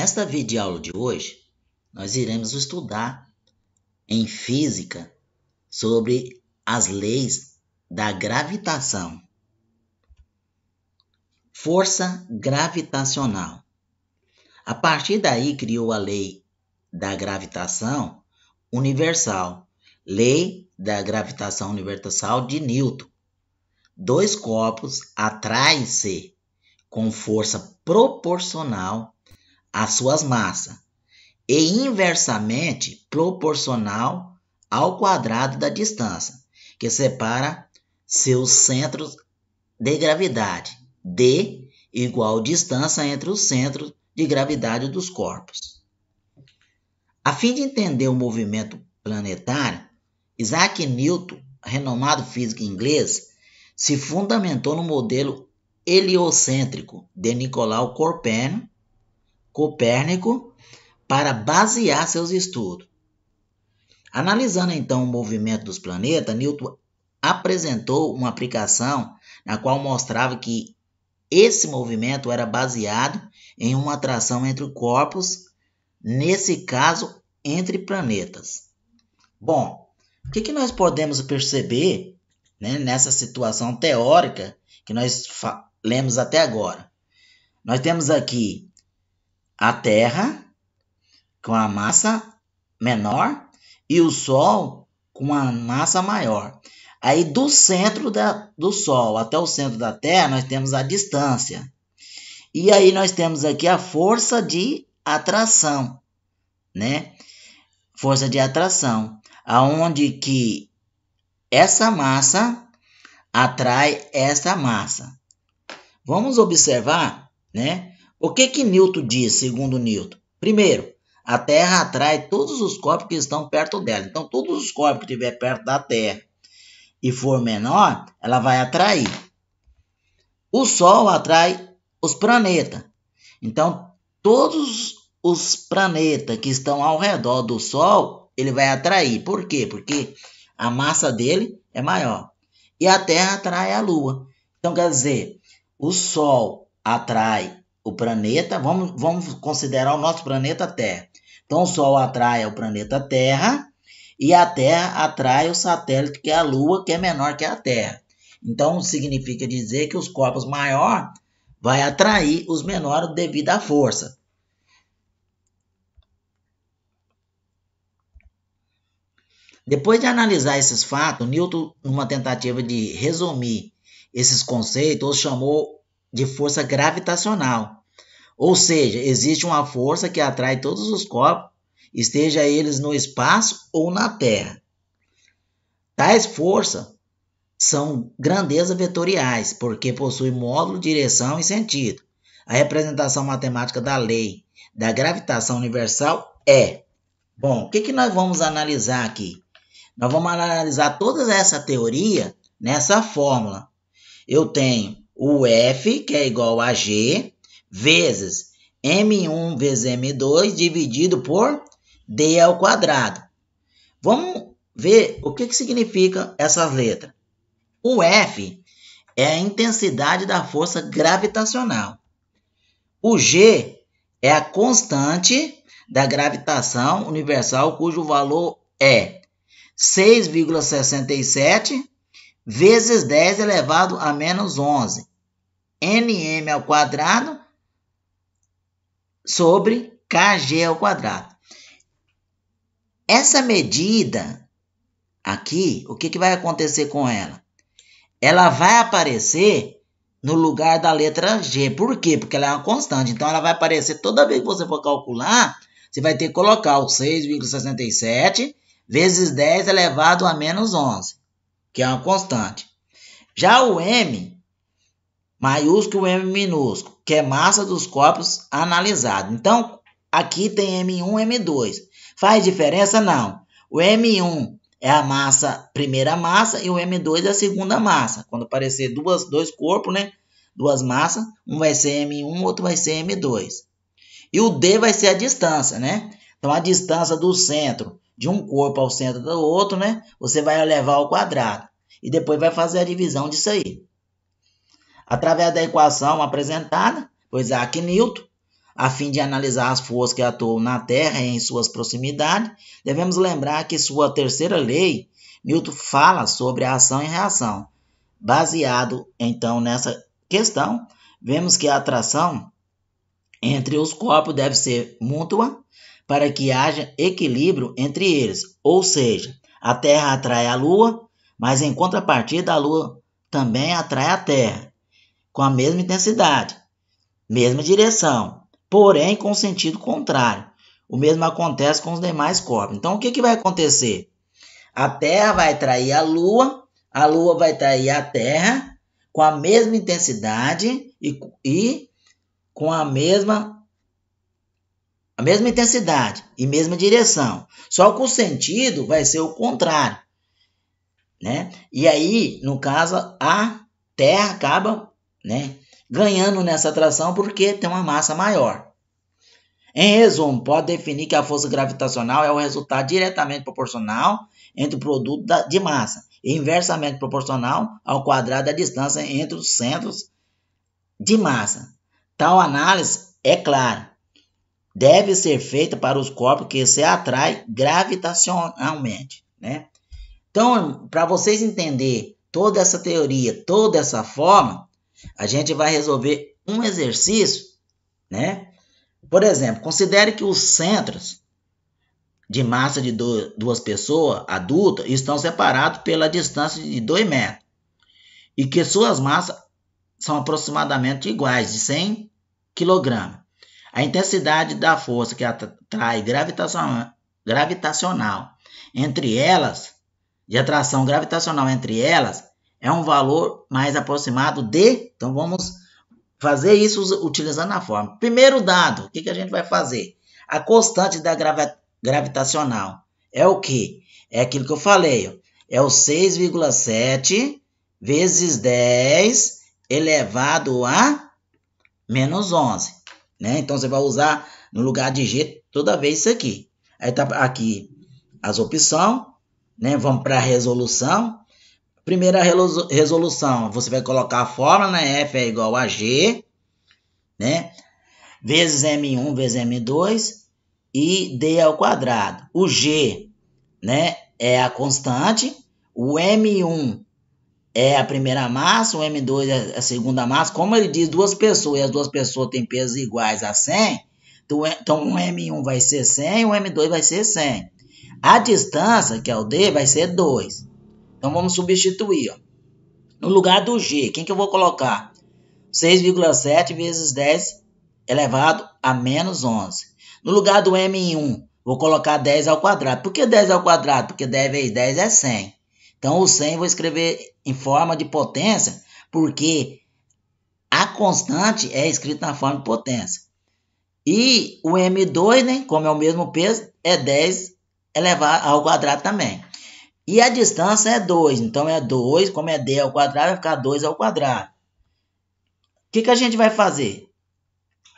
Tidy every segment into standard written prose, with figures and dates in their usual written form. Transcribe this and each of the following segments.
Nesta videoaula de hoje, nós iremos estudar em física sobre as leis da gravitação. Força gravitacional. A partir daí criou a lei da gravitação universal, lei da gravitação universal de Newton. Dois corpos atraem-se com força proporcional às suas massas e inversamente proporcional ao quadrado da distância que separa seus centros de gravidade, D igual distância entre os centros de gravidade dos corpos. A fim de entender o movimento planetário, Isaac Newton, renomado físico inglês, se fundamentou no modelo heliocêntrico de Nicolau Copérnico para basear seus estudos. Analisando então o movimento dos planetas, Newton apresentou uma aplicação na qual mostrava que esse movimento era baseado em uma atração entre corpos, nesse caso, entre planetas. Bom, o que nós podemos perceber, né, nessa situação teórica que nós lemos até agora? Nós temos aqui a Terra com a massa menor e o Sol com a massa maior. Aí do centro do Sol até o centro da Terra nós temos a distância. E aí nós temos aqui a força de atração, né? Força de atração, aonde que essa massa atrai essa massa. Vamos observar, né? O que Newton diz, segundo Newton? Primeiro, a Terra atrai todos os corpos que estão perto dela. Então, todos os corpos que estiver perto da Terra e for menor, ela vai atrair. O Sol atrai os planetas. Então, todos os planetas que estão ao redor do Sol, ele vai atrair. Por quê? Porque a massa dele é maior. E a Terra atrai a Lua. Então, quer dizer, o Sol atrai o planeta, vamos considerar o nosso planeta Terra. Então, o Sol atrai o planeta Terra e a Terra atrai o satélite, que é a Lua, que é menor que a Terra. Então, significa dizer que os corpos maiores vão atrair os menores devido à força. Depois de analisar esses fatos, Newton, numa tentativa de resumir esses conceitos, os chamou de força gravitacional. Ou seja, existe uma força que atrai todos os corpos, esteja eles no espaço ou na Terra. Tais forças são grandezas vetoriais, porque possuem módulo, direção e sentido. A representação matemática da lei da gravitação universal é... Bom, o que nós vamos analisar aqui? Nós vamos analisar toda essa teoria nessa fórmula. Eu tenho o F, que é igual a G, vezes M1 vezes M2, dividido por D ao quadrado. Vamos ver o que significa essas letras. O F é a intensidade da força gravitacional. O G é a constante da gravitação universal, cujo valor é 6,67 vezes 10 elevado a menos 11. Nm ao quadrado sobre Kg ao quadrado. Essa medida aqui, o que vai acontecer com ela? Ela vai aparecer no lugar da letra G. Por quê? Porque ela é uma constante. Então, ela vai aparecer toda vez que você for calcular, você vai ter que colocar o 6,67 vezes 10 elevado a menos 11, que é uma constante. Já o M, maiúsculo e M minúsculo, que é massa dos corpos analisados. Então, aqui tem M1 e M2. Faz diferença? Não. O M1 é a massa, primeira massa, e o M2 é a segunda massa. Quando aparecer dois corpos, né? Duas massas, um vai ser M1, outro vai ser M2. E o D vai ser a distância, né? Então, a distância do centro de um corpo ao centro do outro, né? Você vai elevar ao quadrado. E depois vai fazer a divisão disso aí. Através da equação apresentada por Isaac Newton, a fim de analisar as forças que atuam na Terra e em suas proximidades, devemos lembrar que sua terceira lei, Newton fala sobre a ação e reação. Baseado, então, nessa questão, vemos que a atração entre os corpos deve ser mútua para que haja equilíbrio entre eles, ou seja, a Terra atrai a Lua, mas em contrapartida a Lua também atrai a Terra, com a mesma intensidade, mesma direção, porém com sentido contrário. O mesmo acontece com os demais corpos. Então, o que vai acontecer? A Terra vai atrair a Lua vai atrair a Terra com a mesma intensidade e com a mesma intensidade e mesma direção. Só que o sentido vai ser o contrário, né? E aí, no caso, a Terra acaba, né, ganhando nessa atração porque tem uma massa maior. Em resumo, pode definir que a força gravitacional é o resultado diretamente proporcional entre o produto de massa e inversamente proporcional ao quadrado da distância entre os centros de massa. Tal análise, é claro, deve ser feita para os corpos que se atraem gravitacionalmente, né? Então, para vocês entenderem toda essa teoria, toda essa forma, a gente vai resolver um exercício, né? Por exemplo, considere que os centros de massa de duas pessoas adultas estão separados pela distância de 2 metros e que suas massas são aproximadamente iguais, de 100 kg. A intensidade da força que atrai gravitacional entre elas, de atração gravitacional entre elas, é um valor mais aproximado de... Então, vamos fazer isso utilizando a fórmula. Primeiro dado, o que a gente vai fazer? A constante da gravitacional é o quê? É aquilo que eu falei, ó. É o 6,7 vezes 10 elevado a menos 11. Né? Então, você vai usar no lugar de G toda vez isso aqui. Aí tá aqui as opções, né? Vamos para a resolução. Primeira resolução, você vai colocar a fórmula, né? F é igual a G, né? Vezes M1 vezes M2 e D ao quadrado. O G, né, é a constante, o M1 é a primeira massa, o M2 é a segunda massa. Como ele diz duas pessoas e as duas pessoas têm pesos iguais a 100, então o M1 vai ser 100 e o M2 vai ser 100. A distância, que é o D, vai ser 2. Então vamos substituir. Ó. No lugar do G, quem que eu vou colocar? 6,7 vezes 10 elevado a menos 11. No lugar do M1, vou colocar 10 ao quadrado. Por que 10 ao quadrado? Porque 10 vezes 10 é 100. Então o 100 eu vou escrever em forma de potência, porque a constante é escrita na forma de potência. E o M2, né, como é o mesmo peso, é 10 elevado ao quadrado também. E a distância é 2, então é 2, como é D ao quadrado, vai ficar 2 ao quadrado. O que a gente vai fazer?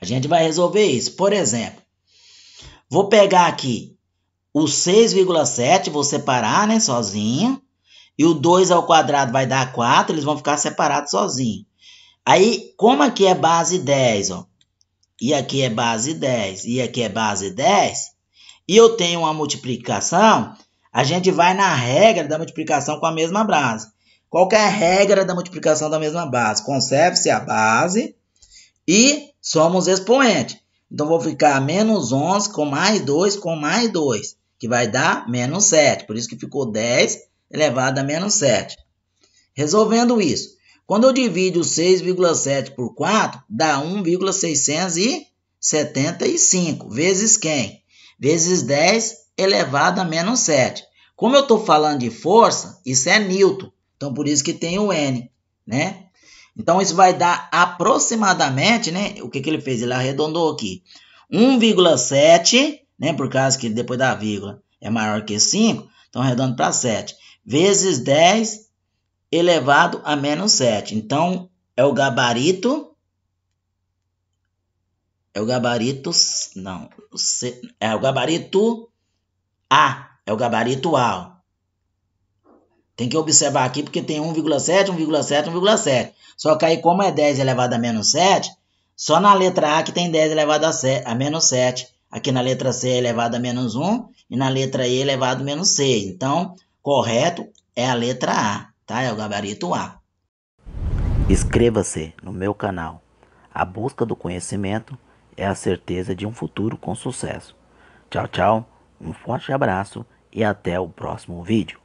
A gente vai resolver isso. Por exemplo, vou pegar aqui o 6,7, vou separar, né, sozinho. E o 2 ao quadrado vai dar 4, eles vão ficar separados sozinhos. Aí, como aqui é base 10, ó, e aqui é base 10, e aqui é base 10, e eu tenho uma multiplicação, a gente vai na regra da multiplicação com a mesma base. Qual que é a regra da multiplicação da mesma base? Conserve-se a base e somos expoente. Então, vou ficar menos 11 com mais 2 com mais 2, que vai dar menos 7. Por isso que ficou 10 elevado a menos 7. Resolvendo isso, quando eu divido 6,7 por 4, dá 1,675. Vezes quem? Vezes 10 elevado a menos 7. Como eu estou falando de força, isso é Newton. Então, por isso que tem o N, né? Então, isso vai dar aproximadamente, né? O que ele fez? Ele arredondou aqui. 1,7, né? Por causa que depois da vírgula é maior que 5. Então, arredondando para 7. Vezes 10 elevado a menos 7. Então, é o gabarito... É o gabarito... Não. É o gabarito A. É o gabarito A. Tem que observar aqui porque tem 1,7, 1,7, 1,7. Só que aí, como é 10 elevado a menos 7, Só na letra A que tem 10 elevado a menos 7. Aqui na letra C é elevado a menos 1 e na letra E elevado a menos 6. Então, correto é a letra A, tá? É o gabarito A. Inscreva-se no meu canal. A busca do conhecimento é a certeza de um futuro com sucesso. Tchau, tchau, um forte abraço e até o próximo vídeo.